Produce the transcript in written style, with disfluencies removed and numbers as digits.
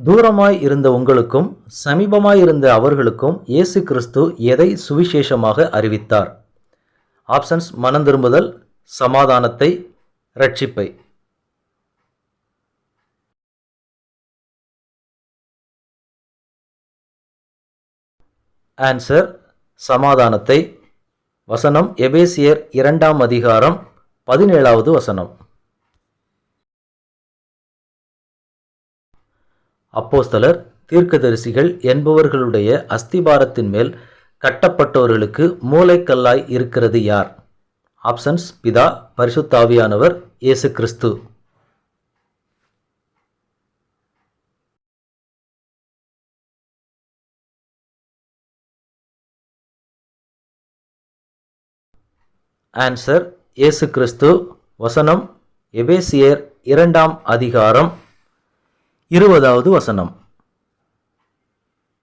தூரமாய் இருந்த உங்களுக்கும் சமீபமாய் இருந்த அவர்களுக்கும் இயேசு கிறிஸ்து எதை சுவிசேஷமாக அறிவித்தார்? ஆப்ஷன்ஸ்: மனம் திரும்புதல், சமாதானத்தை, ரட்சிப்பை. ஆன்சர்: சமாதானத்தை. வசனம் எபேசியர் 2ஆம் அதிகாரம் 17வது வசனம். அப்போஸ்தலர், தீர்க்கதரிசிகள் என்பவர்களுடைய அஸ்திபாரத்தின் மேல் கட்டப்பட்டவர்களுக்கு மூலைக்கல்லாய் இருக்கிறது யார்? ஆப்ஷன்ஸ்: பிதா, பரிசுத்த ஆவியானவர், இயேசு கிறிஸ்து. ஆன்சர்: இயேசு கிறிஸ்து. வசனம் எபேசியர் 2ஆம் அதிகாரம் 20வது வசனம்.